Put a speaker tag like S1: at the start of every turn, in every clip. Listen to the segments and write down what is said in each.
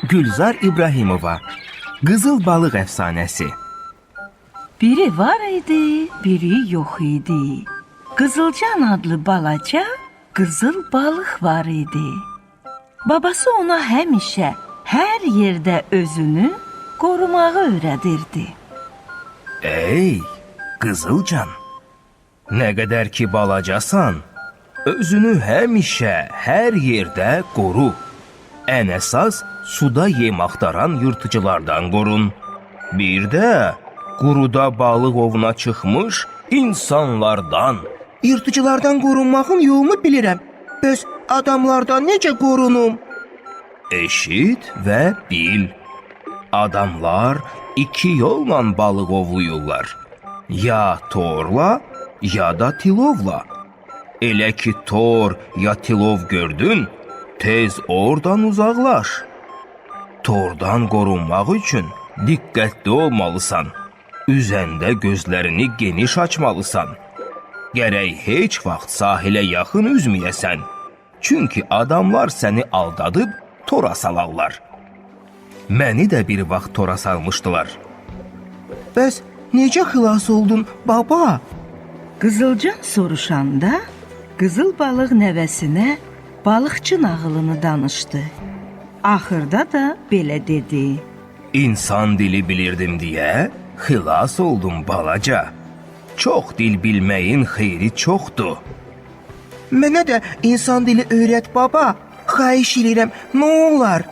S1: Gülzar İbrahimova. Qızıl balıq əfsanəsi.
S2: Biri var idi, biri yox idi. Qızılcan adlı balaca qızıl balıq var idi. Babası ona həmişə hər yerdə özünü qorumağı öyrədirdi.
S1: Ey Qızılcan, nə qədər ki balacasan, özünü həmişə hər yerdə qoru. Ən əsas suda yem axtaran yırtıcılardan qorun. Bir də quruda balıq ovuna çıxmış insanlardan.
S3: Yırtıcılardan qorunmağın yolunu bilirəm. Bəs adamlardan necə qorunum?
S1: Eşit və bil. Adamlar iki yolla balıq ovluyurlar. Ya torla, ya da tilovla. Elə ki tor ya tilov gördün, tez oradan uzaqlaş. Tordan qorunmaq üçün diqqətli olmalısan. Üzəndə gözlərini geniş açmalısan. Gərək heç vaxt sahilə yaxın üzməyəsən. Çünki adamlar səni aldadıb tora salarlar. Məni də bir vaxt tora salmışdılar.
S3: Bəs necə xilas oldun baba?
S2: Qızılcan soruşanda qızıl balıq nəvəsinə balıqçı nağılını danışdı. Axırda da belə dedi.
S1: İnsan dili bilirdim deyə xilas oldum balaca. Çox dil bilməyin xeyri çoxdur.
S3: Mənə də insan dili öyrət baba. Xahiş edirəm, nə olar?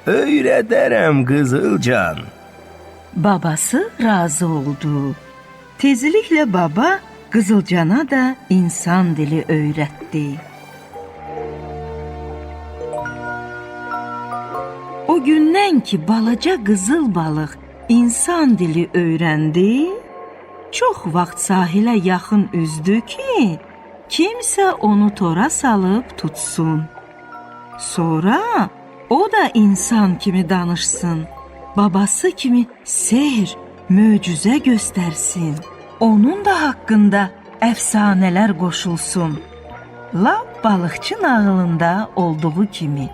S1: Öyrədərəm Qızılcan.
S2: Babası razı oldu. Tezliklə baba Qızılcana da insan dili öyrətdi. O gündən ki balaca qızıl balıq insan dili öyrəndi, çox vaxt sahilə yaxın üzdü ki, kimsə onu tora salıb tutsun. Sonra o da insan kimi danışsın, babası kimi sehr, möcüzə göstərsin. Onun da haqqında əfsanələr qoşulsun. Lap balıqçı nağılında olduğu kimi.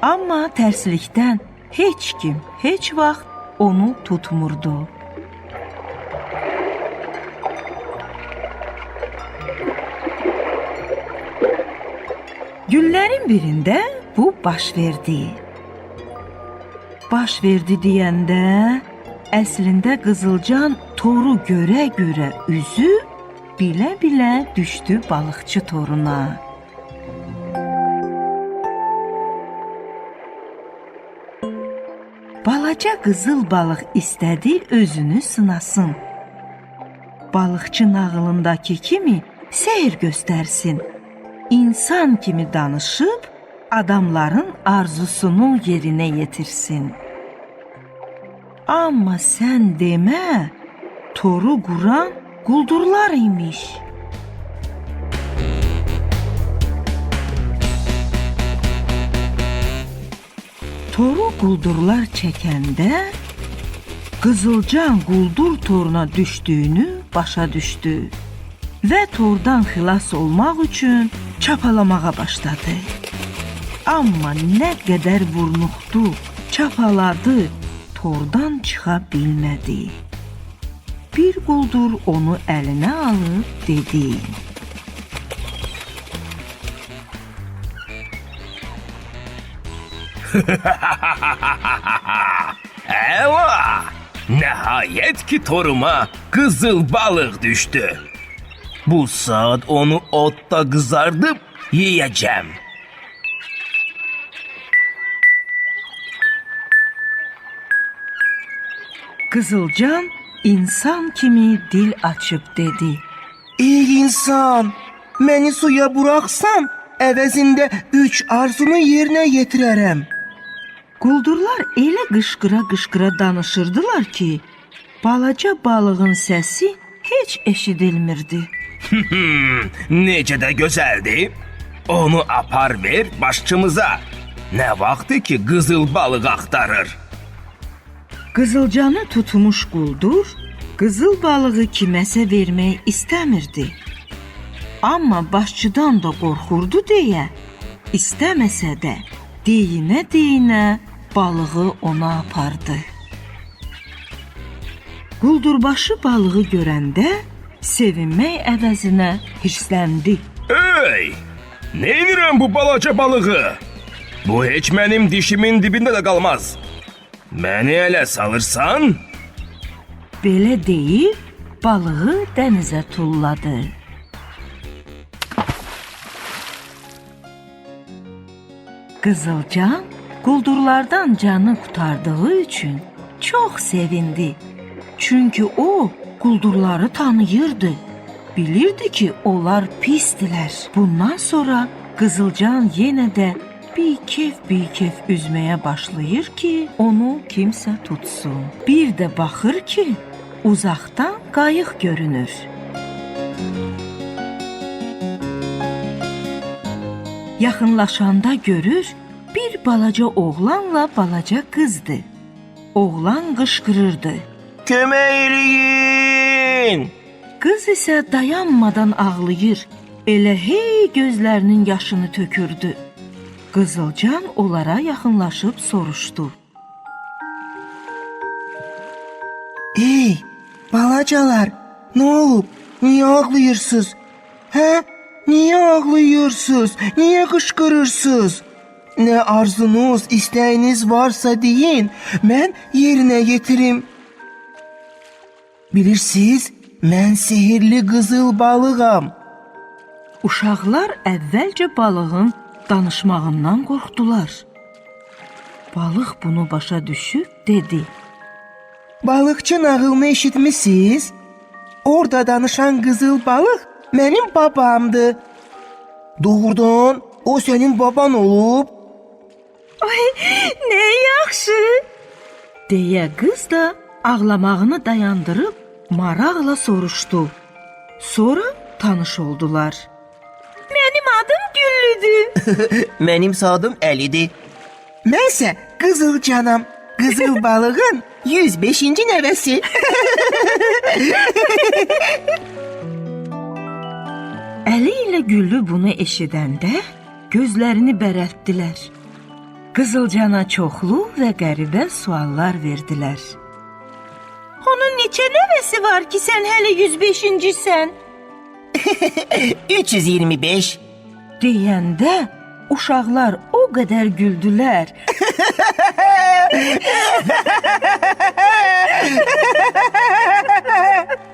S2: Amma tərslikdən heç kim, heç vaxt onu tutmurdu. Günlərin birində bu baş verdi. Baş verdi deyəndə, əslində Qızılcan toru görə-görə üzüb, bilə-bilə düşdü balıqçı toruna. Balaca qızıl balıq istədi özünü sınasın. Balıqçı nağılındakı kimi seyir göstərsin. İnsan kimi danışıb, adamların arzusunu yerinə yetirsin. Amma sən demə, toru quran quldurlar imiş. Toru quldurlar çəkəndə, Qızılcan quldur toruna düşdüyünü başa düşdü və tordan xilas olmaq üçün çapalamağa başladı. Amma nə qədər vurnuxdu, çapaladı, tordan çıxa bilmədi. Bir quldur onu əlinə alıb dedi.
S1: Əla! Nəhayət ki toruma qızıl balıq düşdü. Bu saat onu otda qızardıb yeyəcəm.
S2: Qızılcan insan kimi dil açıb dedi.
S3: Ey insan, məni suya buraxsan, əvəzində 3 arzunu yerinə yetirərəm.
S2: Quldurlar elə qışqıra-qışqıra danışırdılar ki, balaca balığın səsi heç eşidilmirdi.
S1: Necə də gözəldir. Onu apar ver başçımıza. Nə vaxtı ki qızıl balıq axtarır.
S2: Qızılcanı tutmuş quldur qızıl balığı kiməsə vermək istəmirdi. Amma başçıdan da qorxurdu deyə, istəməsə də deyinə-deyinə balığı ona apardı. Quldurbaşı balığı görəndə sevinmək əvəzinə hirsləndi.
S1: Ey! Ne edirəm bu balaca balığı? Bu heç mənim dişimin dibində də qalmaz. Məni ələ salırsan?
S2: Belə deyib balığı dənizə tulladı. Qızılcan quldurlardan canı qurtardığı üçün çox sevindi. Çünki o quldurları tanıyırdı. Bilirdi ki, onlar pisdilər. Bundan sonra Qızılcan yenə də bikef üzməyə başlayır ki, onu kimsə tutsun. Bir də baxır ki, uzaqdan qayıq görünür. Yaxınlaşanda görür, bir balaca oğlanla balaca qızdı. Oğlan qışqırırdı.
S3: Kömək eləyin!
S2: Qız isə dayanmadan ağlayır, elə hey gözlərinin yaşını tökürdü. Qızılcan onlara yaxınlaşıb soruşdu.
S3: Ey, balacalar, nə olub? Niyə ağlayırsınız? Hə? Niyə ağlayırsınız? Niyə qışqırırsınız? Nə arzunuz, istəyiniz varsa deyin, mən yerinə yetirim. Bilirsiniz, mən sehirli qızıl balığam.
S2: Uşaqlar əvvəlcə balığın danışmağından qorxdular. Balıq bunu başa düşüb dedi.
S3: Balıqçı nağılını eşitmisiniz? Orada danışan qızıl balıq mənim babamdır. Doğrudan o sənin baban olub?
S2: Ay, nə yaxşı! Deyə qız da ağlamağını dayandırıb maraqla soruşdu. Sonra tanış oldular. Mənim adım Güllüdür.
S3: Mənim adım Əlidir. Mənsə Qızılcanam. Qızıl balığın 105-ci nəvəsi.
S2: Əli ilə Güllü bunu eşidəndə gözlərini bərəltdilər. Qızılcana çoxlu və qəribə suallar verdilər. Onun neçə nəvəsi var ki, sən hələ 105-cisən?
S3: 325.
S2: Deyəndə uşaqlar o qədər güldülər.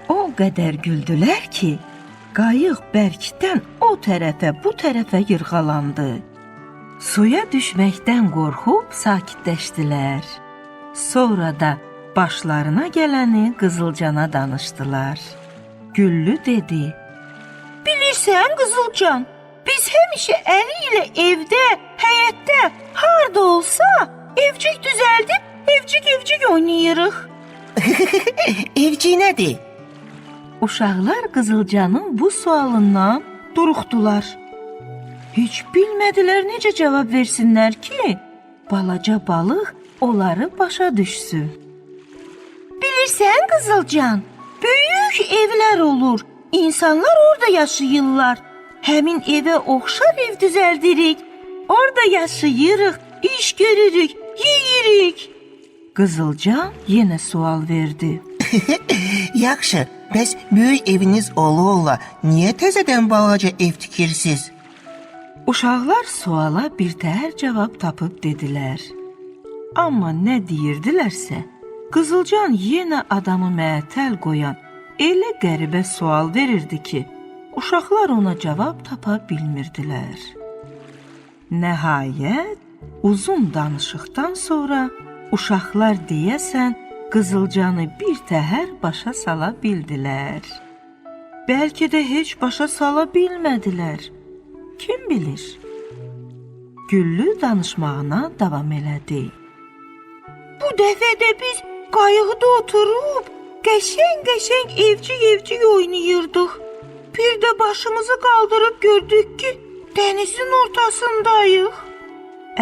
S2: O qədər güldülər ki, qayıq bərkdən o tərəfə, bu tərəfə yırğalandı. Suya düşməkdən qorxub sakitləşdilər. Sonra da başlarına gələni Qızılcana danışdılar. Güllü dedi: Bilirsən Qızılcan, biz həmişə Əli ilə evdə, həyətdə, harda olsa evcik düzəldib, evcik oynayırıq.
S3: Evcik nədir?
S2: Uşaqlar Qızılcanın bu sualından duruxdular. Heç bilmədilər necə cavab versinlər ki, balaca balıq onları başa düşsün. Bilirsən Qızılcan, böyük evlər olur, insanlar orada yaşayırlar. Həmin evə oxşar ev düzəldirik, orada yaşayırıq, iş görürük, yeyirik. Qızılcan yenə sual verdi.
S3: Yaxşı, bəs böyük eviniz ola-ola niyə təzədən balaca ev tikirsiniz?
S2: Uşaqlar suala birtəhər cavab tapıb dedilər. Amma nə deyirdilərsə, Qızılcan yenə adamı məətəl qoyan elə qəribə sual verirdi ki, uşaqlar ona cavab tapa bilmirdilər. Nəhayət, uzun danışıqdan sonra uşaqlar deyəsən Qızılcanı birtəhər başa sala bildilər. Bəlkə də heç başa sala bilmədilər. Kim bilir? Güllü danışmağına davam elədi. Bu dəfə də biz qayıqda oturub qəşəng evcik oynayırdıq. Bir də başımızı qaldırıb gördük ki, dənizin ortasındayıq.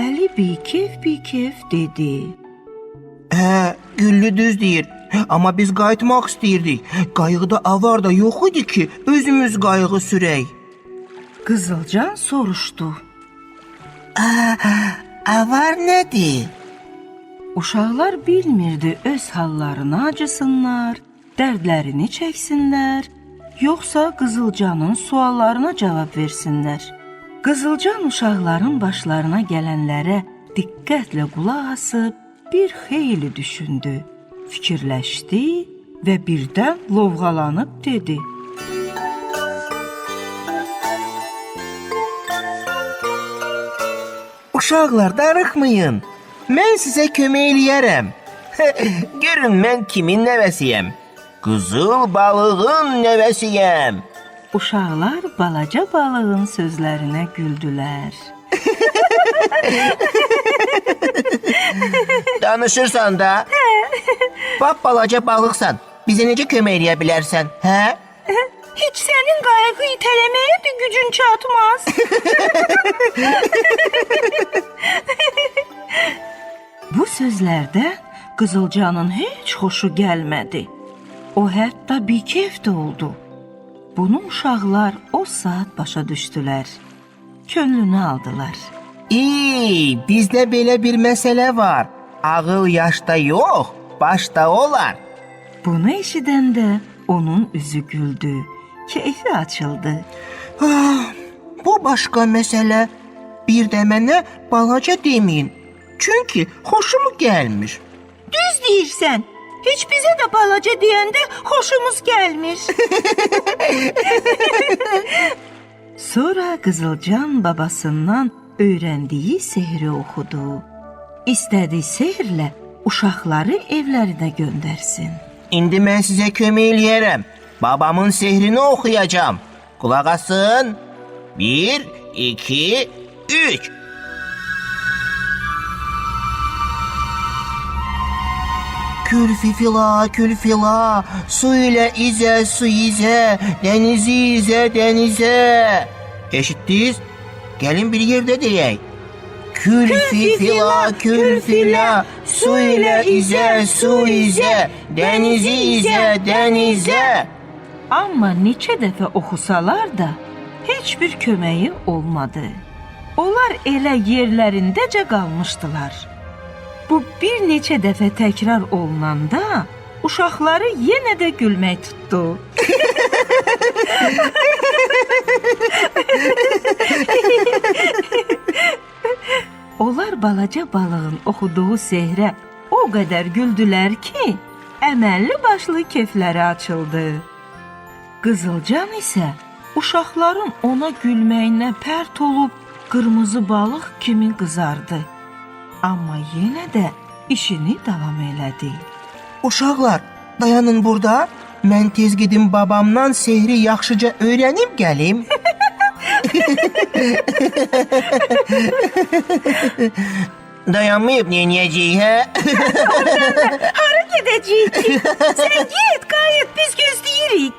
S2: Əli bikef dedi.
S3: Hə, Güllü düz deyir. Amma biz qayıtmaq istəyirdik. Qayıqda avar da yox idi ki, özümüz qayığı sürək.
S2: Qızılcan soruşdu.
S3: Avar nədir?
S2: Uşaqlar bilmirdi öz hallarına acısınlar, dərdlərini çəksinlər, yoxsa Qızılcanın suallarına cavab versinlər. Qızılcan uşaqların başlarına gələnlərə diqqətlə qulaq asıb bir xeyli düşündü, fikirləşdi və birdən lovğalanıb dedi.
S3: Uşaqlar, darıxmayın. Mən sizə kömək eləyərəm. Görün mən kimin nəvəsiyəm? Qızıl balığın nəvəsiyəm.
S2: Uşaqlar balaca balığın sözlərinə güldülər.
S3: Danışırsan da. Bax balaca balıqsan. Bizə necə kömək eləyə bilərsən, hə?
S2: Heç sənin qayığı itələməyə də gücün çatmaz. Bu sözlərdən Qızılcanın heç xoşu gəlmədi. O hətta bikef də oldu. Bunu uşaqlar o saat başa düşdülər. Könlünü aldılar.
S3: Bizdə belə bir məsələ var. Ağıl yaşda yox, başda olar.
S2: Bunu eşidəndə onun üzü güldü, keyfi açıldı.
S3: Bu başqa məsələ. Bir də mənə balaca deməyin. Çünki xoşum gəlmir.
S2: Düz deyirsən. Heç bizə də balaca deyəndə xoşumuz gəlmir. Sonra Qızılcan babasından öyrəndiyi sehri oxudu. İstədiyi sehrlə uşaqları evlərinə göndərsin.
S3: İndi mən sizə kömək eləyərəm. Babamın sehrini oxuyacağam. Qulaq asın. 1, 2, 3. Külfifila, külfila, su ilə izə, su izə, dənizi izə, dənizə. Eşitdiniz? Gəlin bir yerdə deyək. Külfifila, külfila, su ilə izə, su izə, dənizi izə, dənizə.
S2: Amma neçə dəfə oxusalar da heç bir köməyi olmadı. Onlar elə yerlərindəcə qalmışdılar. Bu bir neçə dəfə təkrar olunanda uşaqları yenə də gülmək tutdu. Onlar balaca balığın oxuduğu sehrə o qədər güldülər ki, əməlli başlı kefləri açıldı. Qızılcan isə uşaqların ona gülməyinə pərt olub qırmızı balıq kimi qızardı. Amma yenə də işini davam elədi.
S3: Uşaqlar, dayanın burada. Mən tez gedim babamdan sehri yaxşıca öyrənib gəlim. Dayanmayıb neynəyəcəyik, hə?
S2: Hara gedəcəyik ki? Sən get, qayıt, biz gözləyirik.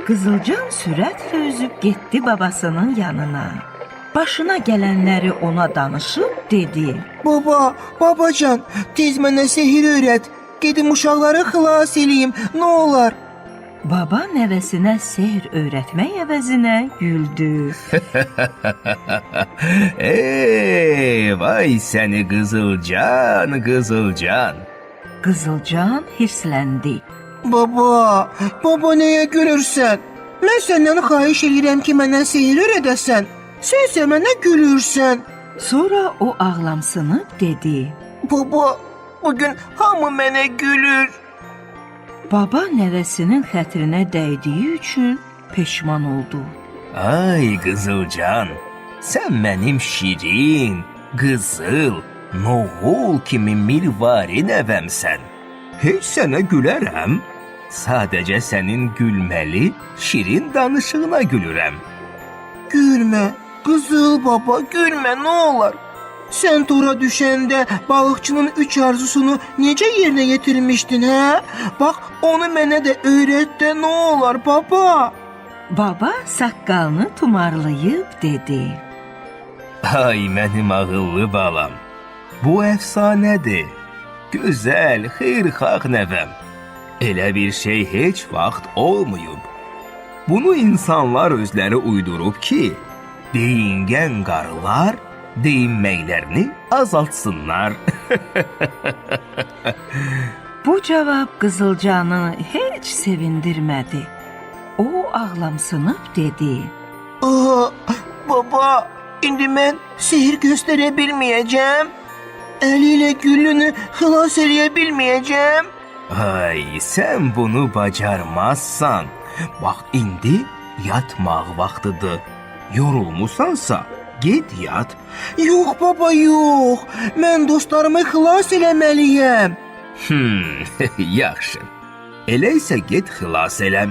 S2: Qızılcan sürətlə üzüb getdi babasının yanına. Başına gələnləri ona danışıb dedi.
S3: Baba, babacan, tez mənə sehir öyrət. Gedim uşaqları xilas eləyim, nə olar?
S2: Baba nəvəsinə sehr öyrətmək əvəzinə güldü.
S1: Vay səni Qızılcan, Qızılcan.
S2: Qızılcan hirsləndi.
S3: Baba nəyə gülürsən? Mən səndən xahiş edirəm ki, mənə sehir öyrədəsən. Sənsə mənə gülürsən.
S2: Sonra o ağlamsınıb dedi.
S3: Baba, bugün hamı mənə gülür.
S2: Baba nəvəsinin xətrinə dəydiyi üçün peşman oldu.
S1: Ay Qızılcan, sən mənim şirin, qızıl, noğul kimi mirvari nəvəmsən. Heç sənə gülərəm. Sadəcə sənin gülməli, şirin danışığına gülürəm.
S3: Gülmə, qızıl baba, gülmə, nə olar? Sən tora düşəndə balıqçının 3 arzusunu necə yerinə yetirmişdin, hə? Bax, onu mənə də öyrət də, nə olar baba?
S2: Baba saqqalını tumarlayıb dedi.
S1: Ay mənim ağıllı balam, bu əfsanədir. Gözəl, xeyirxah nəvəm. Elə bir şey heç vaxt olmayıb. Bunu insanlar özləri uydurub ki, deyingən qarılar deyinməklərini azaltsınlar.
S2: Bu cavab Qızılcanı heç sevindirmədi. O ağlamsınıb dedi:
S3: Aa, baba, indi mən sihir göstərə bilməyəcəm. Əlilə güllünü xilas eləyə bilməyəcəm.
S1: Ay, sən bunu bacarmazsan. Bax, indi yatmaq vaxtıdır. Yorulmusansa, get yat.
S3: Yox baba, yox. Mən dostlarımı xilas eləməliyəm.
S1: Yaxşı. Elə isə get xilas eləm.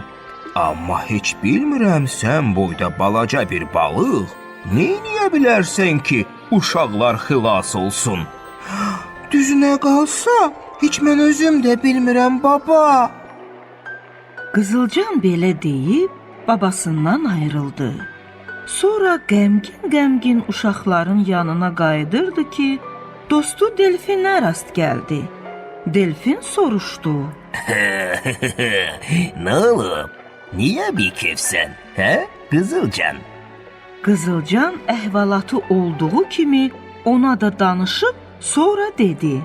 S1: Amma heç bilmirəm sən boyda balaca bir balıq neyniyə bilərsən ki, uşaqlar xilas olsun?
S3: Düzünə qalsa, heç mən özüm də bilmirəm baba.
S2: Qızılcan belə deyib babasından ayrıldı. Sonra qəmgin-qəmgin uşaqların yanına qayıdırdı ki, dostu Delfinə rast gəldi. Delfin soruşdu:
S1: Nə olub? Niyə bikefsən, hə, Qızılcan?
S2: Qızılcan əhvalatı olduğu kimi ona da danışıb sonra dedi: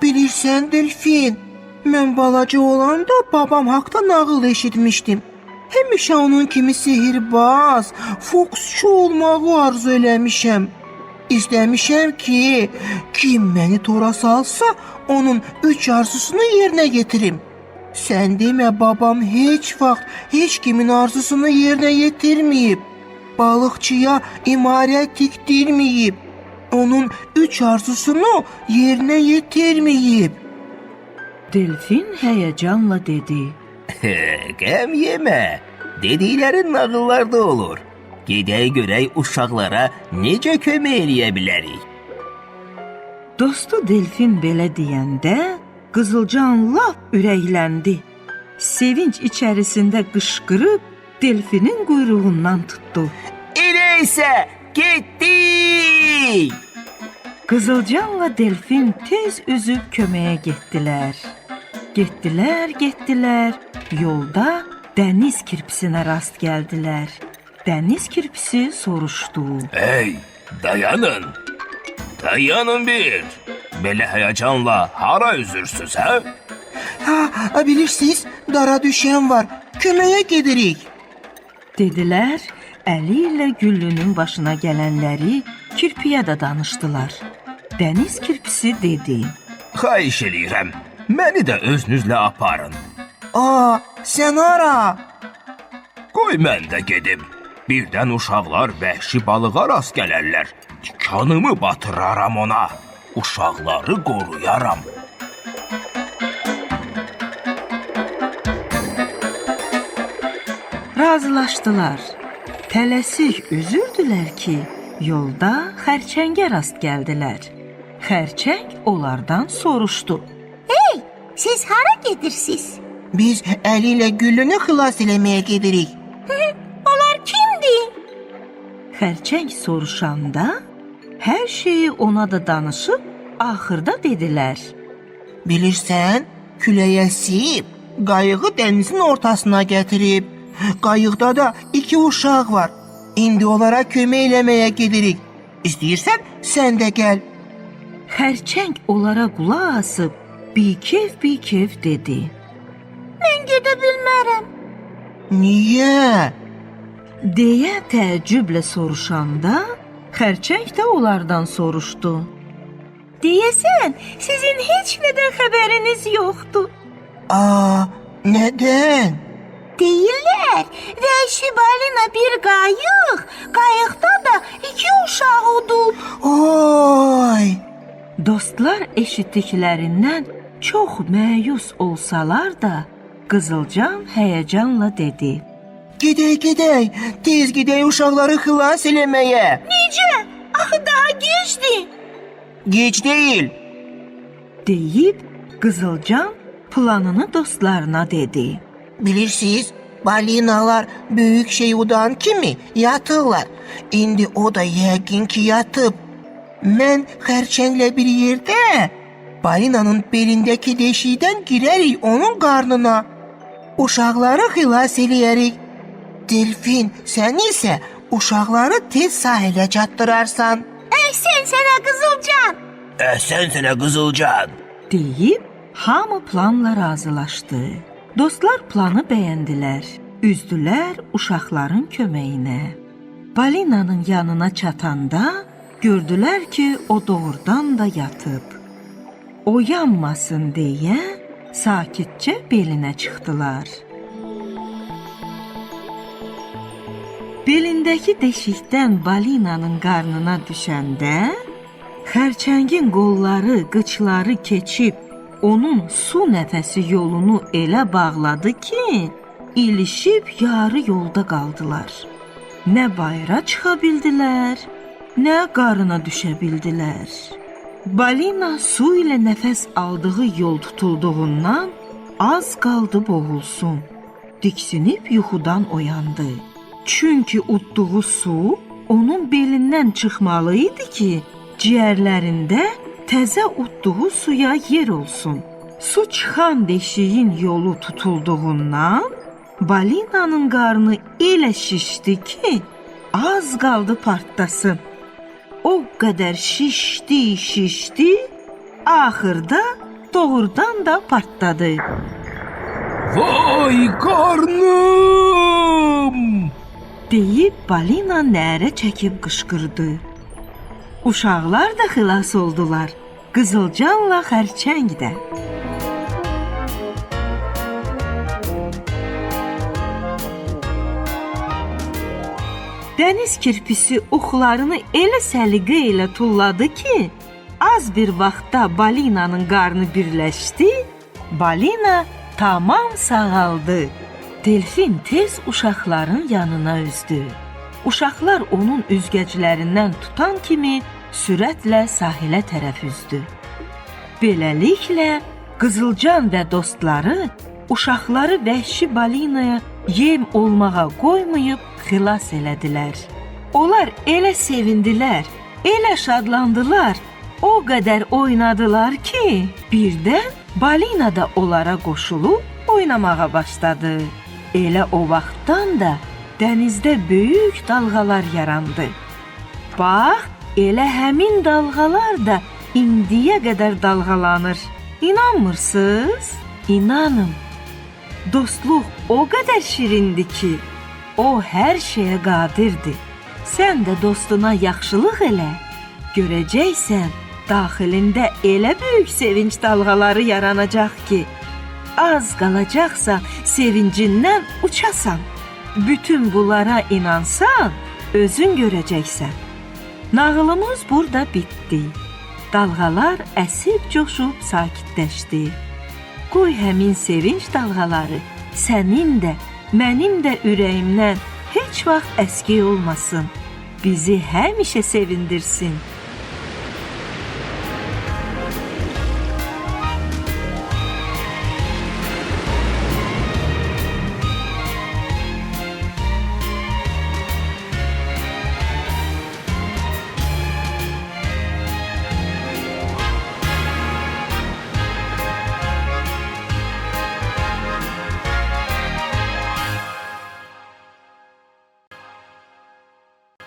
S3: Bilirsən Delfin, mən balaca olanda babam haqda nağıl eşitmişdim. Həmişə onun kimi sihirbaz, fokusçu olmağı arzu eləmişəm. İstəmişəm ki, kim məni tora salsa, onun 3 arzusunu yerinə yetirim. Sən demə, babam heç vaxt heç kimin arzusunu yerinə yetirməyib. Balıqçıya imarət tikdirməyib. Onun 3 arzusunu yerinə yetirməyib.
S2: Delfin həyəcanla dedi:
S1: Qəm yemə, dediklərin nağıllarda olur. Gedək görək uşaqlara necə kömək eləyə bilərik.
S2: Dostu Delfin belə deyəndə Qızılcan lap ürəkləndi. Sevinç içərisində qışqırıb Delfinin quyruğundan tutdu.
S1: Elə isə getdik!
S2: Qızılcanla Delfin tez üzüb köməyə getdilər. Getdilər. Yolda dəniz kirpisinə rast gəldilər. Dəniz kirpisi soruşdu:
S1: Hey, dayanın! Dayanın bir! Belə həyəcanla hara üzürsüz, hə?
S3: Ha, bilirsiniz, dara düşən var. Köməyə gedirik.
S2: Dedilər, əli ilə güllünün başına gələnləri kirpiyə də danışdılar. Dəniz kirpisi dedi:
S1: Xahiş eləyirəm, məni də özünüzlə aparın.
S3: Aa, sən hara?
S1: Qoy mən də gedim. Birdən uşaqlar vəhşi balığa rast gələrlər. Tikanımı batıraram ona. Uşaqları qoruyaram.
S2: Razılaşdılar. Tələsik üzürdülər ki, yolda xərçəngə rast gəldilər. Xərçəng onlardan soruşdu:
S4: Hey, siz hara gedirsiz?
S3: Biz əli ilə güllünü xilas eləməyə gedirik.
S4: Onlar kimdir?
S2: Xərçəng soruşanda hər şeyi ona da danışıb axırda dedilər:
S3: Bilirsən, küləyə əsib, qayığı dənizin ortasına gətirib. Qayıqda da 2 uşaq var. İndi onlara kömək eləməyə gedirik. İstəyirsən, sən də gəl.
S2: Xərçəng onlara qulaq asıb bikef dedi:
S4: Mən gedə bilmərəm.
S3: Niyə?
S2: deyə təəccüblə soruşanda xərçəng də onlardan soruşdu:
S4: Deyəsən, sizin heç nədən xəbəriniz yoxdur.
S3: Aa, nədən?
S4: Deyirlər, vəhşi balina bir qayıq, qayıqda da 2 uşaq udub.
S3: Oy!
S2: Dostlar eşitdiklərindən çox məyus olsalar da, Qızılcan həyəcanla dedi:
S3: Gedək, tez gedək uşaqları xilas eləməyə.
S4: Necə? Axı daha gecdir.
S3: Gec deyil.
S2: deyib Qızılcan planını dostlarına dedi:
S3: Bilirsiniz, balinalar böyük şey udan kimi yatırlar. İndi o da yəqin ki yatıb. Mən xərçənglə bir yerdə balinanın belindəki deşikdən girərik onun qarnına. Uşaqları xilas eləyərik. Delfin, sən isə uşaqları tez sahilə çatdırarsan.
S4: Əhsən sənə Qızılcan.
S1: Əhsən sənə Qızılcan.
S2: deyib hamı planla razılaşdı. Dostlar planı bəyəndilər. Üzdülər uşaqların köməyinə. Balinanın yanına çatanda gördülər ki, o doğrudan da yatıb. O yanmasın deyə sakitcə belinə çıxdılar. Belindəki deşikdən balinanın qarnına düşəndə xərçəngin qolları, qıçları keçib onun su nəfəsi yolunu elə bağladı ki, ilişib yarı yolda qaldılar. Nə bayıra çıxa bildilər, nə qarına düşə bildilər. Balina su ilə nəfəs aldığı yol tutulduğundan az qaldı boğulsun. Diksinib yuxudan oyandı. Çünki udduğu su onun belindən çıxmalı idi ki, ciyərlərində təzə udduğu suya yer olsun. Su çıxan deşiyin yolu tutulduğundan balinanın qarnı elə şişdi ki, az qaldı partlasın. O qədər şişdi, axırda doğrudan da partladı.
S1: Vay qarnım!
S2: deyib balina nərə çəkib qışqırdı. Uşaqlar da xilas oldular, Qızılcanla xərçəng də. Dəniz kirpisi oxlarını elə səliqə ilə tulladı ki, az bir vaxtda balinanın qarnı birləşdi, balina tamam sağaldı. Delfin tez uşaqların yanına üzdü. Uşaqlar onun üzgəclərindən tutan kimi sürətlə sahilə tərəf üzdü. Beləliklə, Qızılcan və dostları uşaqları vəhşi balinaya yem olmağa qoymayıb xilas elədilər. Onlar elə sevindilər, elə şadlandılar, o qədər oynadılar ki, birdən balina da onlara qoşulub oynamağa başladı. Elə o vaxtdan da dənizdə böyük dalğalar yarandı. Bax, elə həmin dalğalar da indiyə qədər dalğalanır. İnanmırsınız? İnanın. Dostluq o qədər şirindir ki, o hər şeyə qadirdir. Sən də dostuna yaxşılıq elə, görəcəksən, daxilində elə böyük sevinç dalğaları yaranacaq ki, az qalacaqsa sevincindən uçasan. Bütün bunlara inansan, özün görəcəksən. Nağılımız burada bitdi. Dalğalar əsib coşub sakitləşdi. Qoy həmin sevinç dalğaları sənin də, mənim də ürəyimdən heç vaxt əskik olmasın. Bizi həmişə sevindirsin.